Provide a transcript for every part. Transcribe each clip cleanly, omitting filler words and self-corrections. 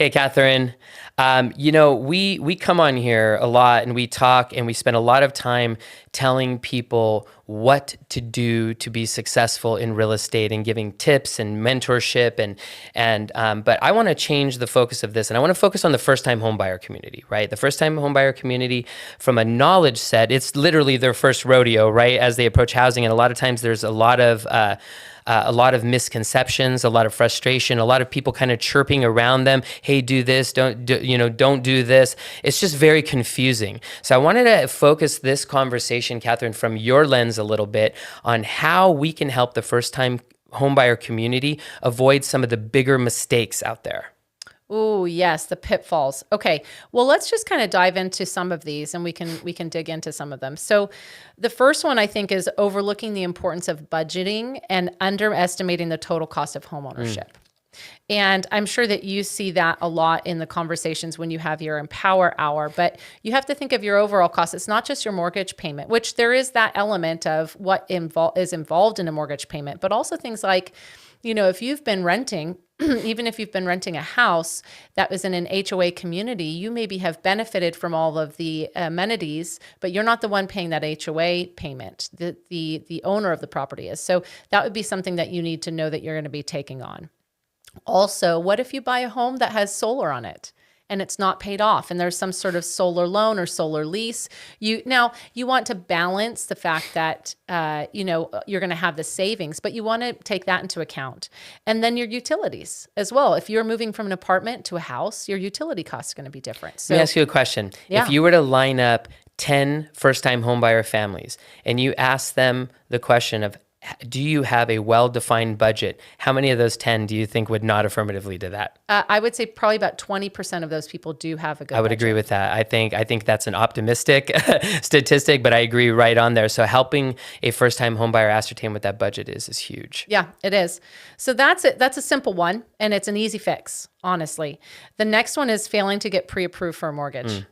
Hey, Katherine. We come on here a lot and we talk and we spend a lot of time telling people what to do to be successful in real estate and giving tips and mentorship but I want to change the focus of this, and I want to focus on the first-time homebuyer community, right? The first-time homebuyer community, from a knowledge set, it's literally their first rodeo, right? As they approach housing, and a lot of times there's a lot of misconceptions, a lot of frustration, a lot of people kind of chirping around them. Hey, do this, don't do this. It's just very confusing. So I wanted to focus this conversation, Katherine, from your lens a little bit on how we can help the first-time homebuyer community avoid some of the bigger mistakes out there. Oh, yes, the pitfalls. Okay, well, let's just kind of dive into some of these, and we can dig into some of them. So the first one, I think, is overlooking the importance of budgeting and underestimating the total cost of homeownership. And I'm sure that you see that a lot in the conversations when you have your Empower Hour, but you have to think of your overall cost. It's not just your mortgage payment, which there is that element of what is involved in a mortgage payment, but also things like, if you've been renting, even if you've been renting a house that was in an HOA community, you maybe have benefited from all of the amenities, but you're not the one paying that HOA payment. The owner of the property is. So that would be something that you need to know that you're going to be taking on. Also, what if you buy a home that has solar on it and it's not paid off and there's some sort of solar loan or solar lease? You want to balance the fact that you're going to have the savings, but you want to take that into account. And then your utilities as well. If you're moving from an apartment to a house, your utility costs are going to be different. So, let me ask you a question. Yeah. If you were to line up 10 first-time homebuyer families and you ask them the question of, do you have a well-defined budget? How many of those 10 do you think would nod affirmatively to that? I would say probably about 20% of those people do have a good I would budget. agree with that. I think that's an optimistic statistic, but I agree right on there. So helping a first-time homebuyer ascertain what that budget is huge. Yeah, it is. So that's it. That's a simple one, and it's an easy fix, honestly. The next one is failing to get pre-approved for a mortgage.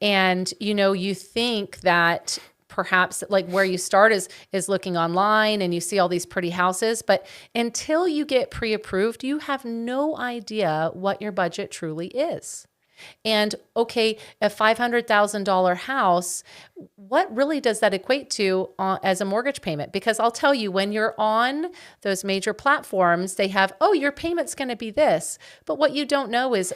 And, you think that perhaps like where you start is looking online and you see all these pretty houses, but until you get pre-approved, you have no idea what your budget truly is. And okay, a $500,000 house, what really does that equate to as a mortgage payment? Because I'll tell you, when you're on those major platforms, they have, your payment's going to be this. But what you don't know is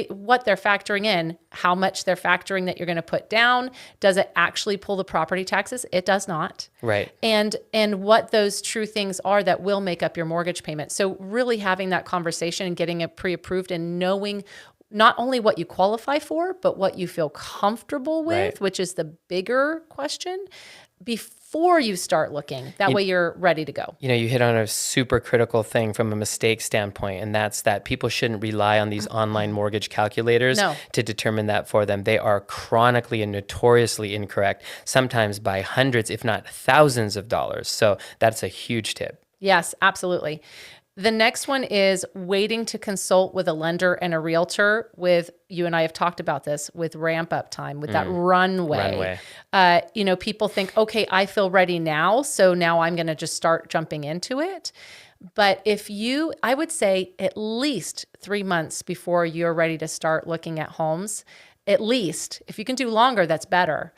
what they're factoring in, how much they're factoring that you're going to put down. Does it actually pull the property taxes? It does not. Right. And what those true things are that will make up your mortgage payment. So really having that conversation and getting it pre-approved and knowing not only what you qualify for, but what you feel comfortable with, Right. which is the bigger question, before you start looking. That way you're ready to go. You hit on a super critical thing from a mistake standpoint, and that's that people shouldn't rely on these online mortgage calculators to determine that for them. They are chronically and notoriously incorrect, sometimes by hundreds, if not thousands of dollars. So that's a huge tip. Yes, absolutely. The next one is waiting to consult with a lender and a realtor with, you and I have talked about this, with ramp up time, with that runway. People think, okay, I feel ready now, so now I'm going to just start jumping into it. But I would say at least 3 months before you're ready to start looking at homes, at least. If you can do longer, that's better.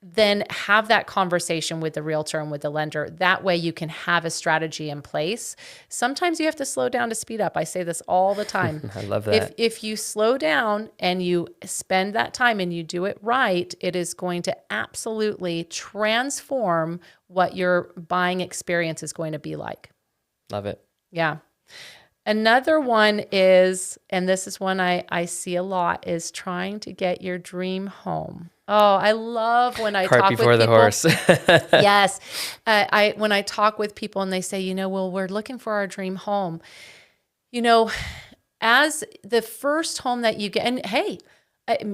Then have that conversation with the realtor and with the lender. That way you can have a strategy in place. Sometimes you have to slow down to speed up. I say this all the time. I love that. If you slow down and you spend that time and you do it right, it is going to absolutely transform what your buying experience is going to be like. Love it. Yeah. Another one is, and this is one I see a lot, is trying to get your dream home. Oh, I love when I Cart talk with before the people. horse. Yes. When I talk with people and they say, well, we're looking for our dream home. As the first home that you get, and hey,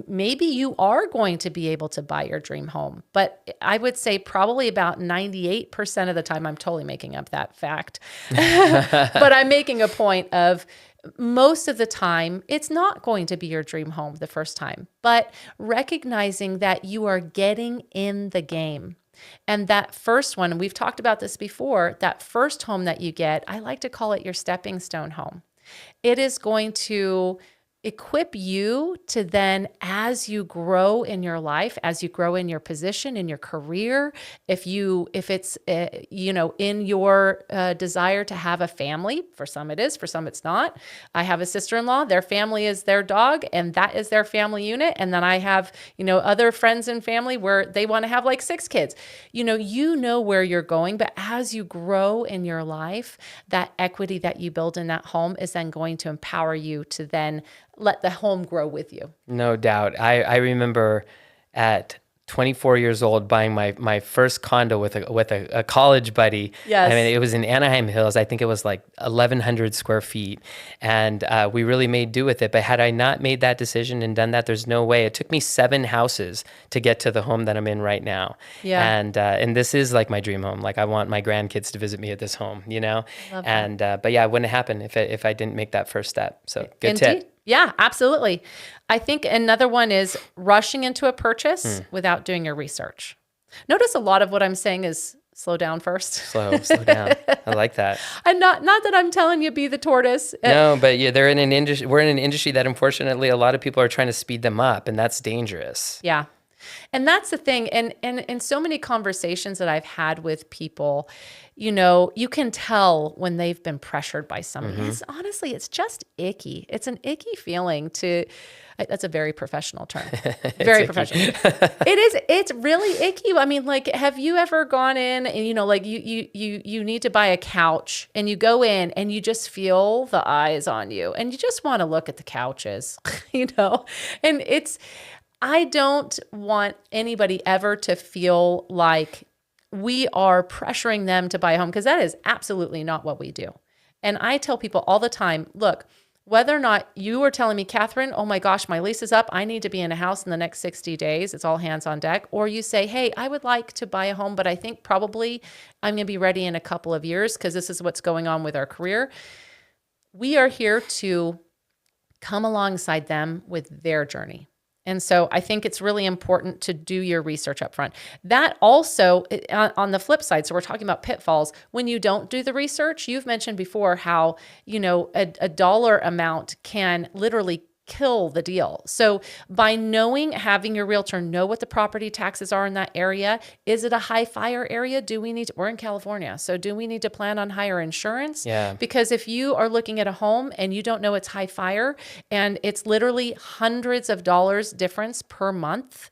maybe you are going to be able to buy your dream home, but I would say probably about 98% of the time, I'm totally making up that fact, but I'm making a point of most of the time, it's not going to be your dream home the first time, but recognizing that you are getting in the game. And that first one, and we've talked about this before, that first home that you get, I like to call it your stepping stone home. It is going to equip you to then, as you grow in your life, as you grow in your position, in your career, if it's, in your desire to have a family, for some it is, for some it's not. I have a sister-in-law, their family is their dog, and that is their family unit. And then I have, other friends and family where they want to have like 6 kids. You know where you're going, but as you grow in your life, that equity that you build in that home is then going to empower you to then let the home grow with you. No doubt. I remember at 24 years old buying my first condo with a college buddy. Yes. I mean, it was in Anaheim Hills. I think it was like 1,100 square feet. And we really made do with it. But had I not made that decision and done that, there's no way. It took me 7 houses to get to the home that I'm in right now. Yeah. And this is like my dream home. Like I want my grandkids to visit me at this home, Love And but yeah, it wouldn't happen if I didn't make that first step. So good Indeed. tip. Yeah, absolutely. I think another one is rushing into a purchase without doing your research. Notice a lot of what I'm saying is slow down first. Slow down. I like that. And not that I'm telling you be the tortoise. No, but yeah, they're in an industry. We're in an industry that unfortunately a lot of people are trying to speed them up, and that's dangerous. Yeah. And that's the thing. And in so many conversations that I've had with people, you can tell when they've been pressured by somebody. Honestly, it's just icky. It's an icky feeling that's a very professional term. Very professional. It is. It's really icky. I mean, like, have you ever gone in and, like you need to buy a couch and you go in and you just feel the eyes on you and you just want to look at the couches, and I don't want anybody ever to feel like we are pressuring them to buy a home, because that is absolutely not what we do. And I tell people all the time, look, whether or not you are telling me, Katherine, oh my gosh, my lease is up, I need to be in a house in the next 60 days, it's all hands on deck. Or you say, hey, I would like to buy a home, but I think probably I'm going to be ready in a couple of years because this is what's going on with our career. We are here to come alongside them with their journey. And so I think it's really important to do your research up front. That also, on the flip side, so we're talking about pitfalls. When you don't do the research, you've mentioned before how, a dollar amount can literally kill the deal. So by having your realtor know what the property taxes are in that area, is it a high fire area? We're in California, so do we need to plan on higher insurance? Yeah. Because if you are looking at a home and you don't know it's high fire and it's literally hundreds of dollars difference per month,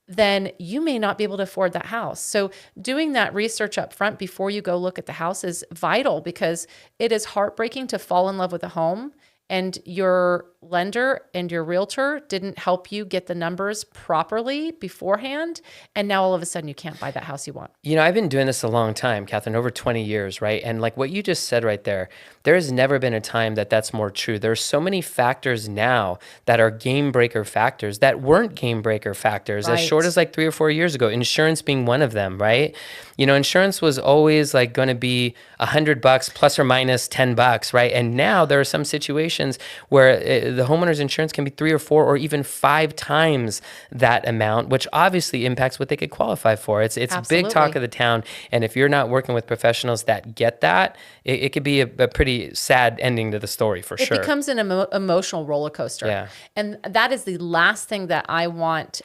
then you may not be able to afford that house. So doing that research up front before you go look at the house is vital, because it is heartbreaking to fall in love with a home and your lender and your realtor didn't help you get the numbers properly beforehand, and now all of a sudden you can't buy that house you want. I've been doing this a long time, Katherine, over 20 years, right? And like what you just said right there has never been a time that's more true. There's so many factors now that are game breaker factors that weren't game breaker factors as short as like 3 or 4 years ago, insurance being one of them, right? Insurance was always like going to be $100 plus or minus $10, right? And now there are some situations where the homeowner's insurance can be 3 or 4 or even 5 times that amount, which obviously impacts what they could qualify for. It's big talk of the town. And if you're not working with professionals that get that, it could be a pretty sad ending to the story for sure. It becomes an emotional roller coaster. Yeah. And that is the last thing that I want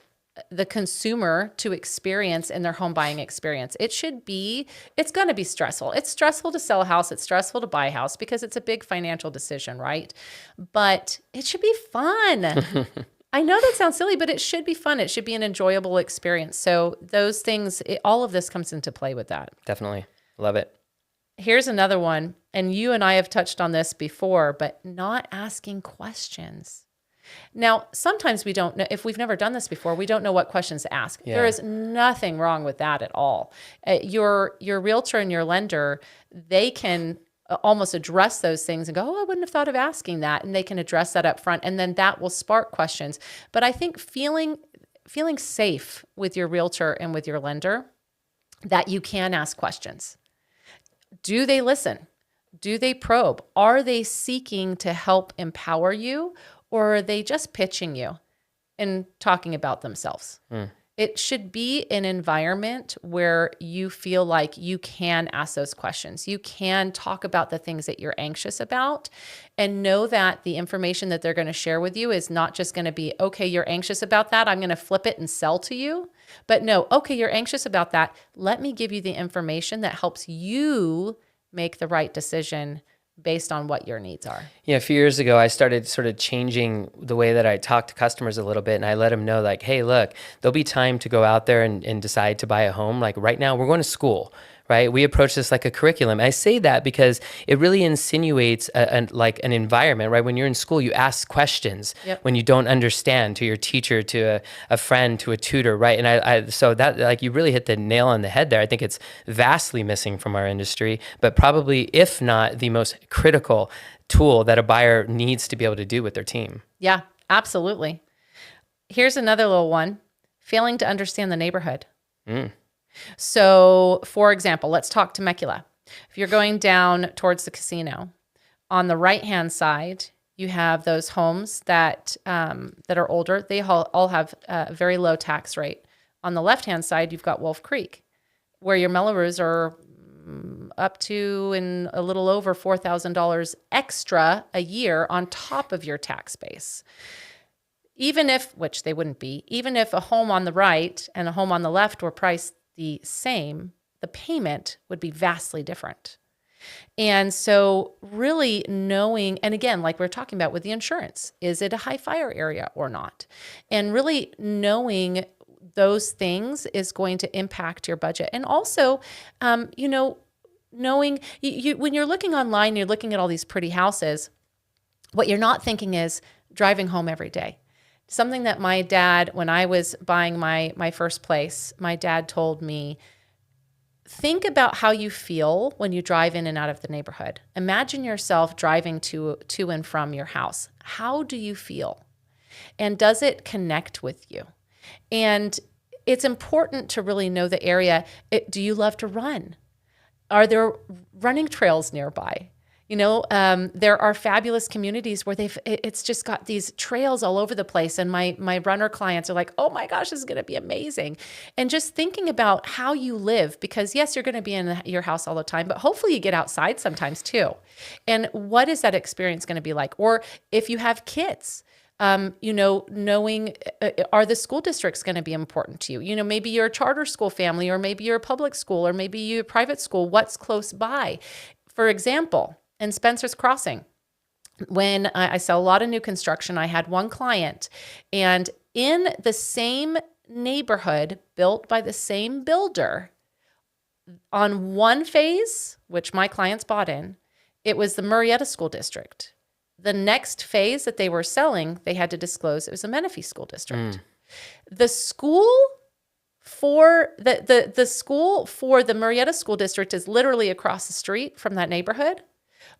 the consumer to experience in their home buying experience. It's going to be stressful. It's stressful to sell a house. It's stressful to buy a house because it's a big financial decision, right? But it should be fun. I know that sounds silly, but it should be fun. It should be an enjoyable experience. So those things, all of this comes into play with that. Definitely. Love it. Here's another one. And you and I have touched on this before, but not asking questions. Now, sometimes we don't know, if we've never done this before, we don't know what questions to ask. Yeah. There is nothing wrong with that at all. Your realtor and your lender, they can almost address those things and go, oh, I wouldn't have thought of asking that. And they can address that up front. And then that will spark questions. But I think feeling safe with your realtor and with your lender, that you can ask questions. Do they listen? Do they probe? Are they seeking to help empower you? Or are they just pitching you and talking about themselves? It should be an environment where you feel like you can ask those questions. You can talk about the things that you're anxious about, and know that the information that they're going to share with you is not just going to be, okay, you're anxious about that, I'm going to flip it and sell to you. But no, okay, you're anxious about that. Let me give you the information that helps you make the right decision based on what your needs are. Yeah, a few years ago, I started sort of changing the way that I talk to customers a little bit, and I let them know, like, hey, look, there'll be time to go out there and decide to buy a home. Like right now, we're going to school, right? We approach this like a curriculum. I say that because it really insinuates like an environment, right? When you're in school, you ask questions when you don't understand, to your teacher, to a friend, to a tutor, right? And so that, like, you really hit the nail on the head there. I think it's vastly missing from our industry, but probably, if not the most critical tool that a buyer needs to be able to do with their team. Yeah, absolutely. Here's another little one: failing to understand the neighborhood. So, for example, let's talk Temecula. If you're going down towards the casino, on the right-hand side, you have those homes that are older. They all have a very low tax rate. On the left-hand side, you've got Wolf Creek, where your Melrose are up to and a little over $4,000 extra a year on top of your tax base. Even if, which they wouldn't be, even if a home on the right and a home on the left were priced the same, the payment would be vastly different. And so really knowing, and again, like we're talking about with the insurance, is it a high fire area or not? And really knowing those things is going to impact your budget. And also, knowing when you're looking online, you're looking at all these pretty houses, what you're not thinking is driving home every day. Something that my dad, when I was buying my first place, my dad told me, think about how you feel when you drive in and out of the neighborhood. Imagine yourself driving to and from your house. How do you feel? And does it connect with you? And it's important to really know the area. Do you love to run? Are there running trails nearby? There are fabulous communities where it's just got these trails all over the place. And my runner clients are like, oh my gosh, this is going to be amazing. And just thinking about how you live, because yes, you're going to be in your house all the time, but hopefully you get outside sometimes too. And what is that experience going to be like? Or if you have kids, knowing, are the school districts going to be important to you? Maybe you're a charter school family, or maybe you're a public school, or maybe you're a private school. What's close by? For example, in Spencer's Crossing, when I sell a lot of new construction, I had one client, and in the same neighborhood built by the same builder, on one phase, which my clients bought in, it was the Murrieta School District. The next phase that they were selling, they had to disclose it was a Menifee School District. The school for the school for the Murrieta School District is literally across the street from that neighborhood.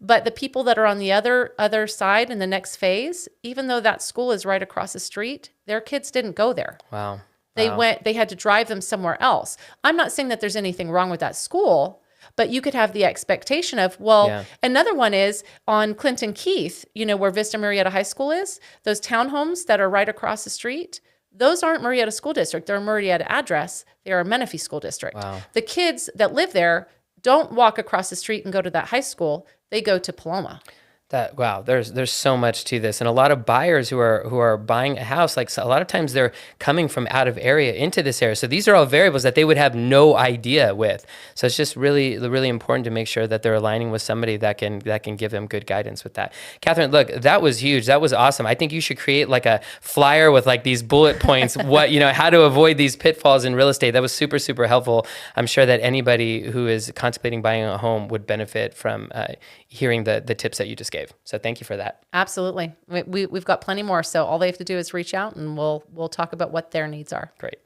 But the people that are on the other side in the next phase, even though that school is right across the street, their kids didn't go there. Wow. They had to drive them somewhere else. I'm not saying that there's anything wrong with that school, but you could have the expectation of, Another one is on Clinton Keith, where Vista Murrieta High School is, those townhomes that are right across the street, those aren't Murrieta School District. They're a Murrieta address. They are a Menifee School District. Wow. The kids that live there don't walk across the street and go to that high school. They go to Paloma. There's so much to this, and a lot of buyers who are buying a house, like, so a lot of times they're coming from out of area into this area. So these are all variables that they would have no idea with. So it's just really, really important to make sure that they're aligning with somebody that can give them good guidance with that. Katherine, look, that was huge. That was awesome. I think you should create like a flyer with like these bullet points, how to avoid these pitfalls in real estate. That was super, super helpful. I'm sure that anybody who is contemplating buying a home would benefit from hearing the tips that you just gave. So thank you for that. Absolutely. We've got plenty more. So all they have to do is reach out, and we'll talk about what their needs are. Great.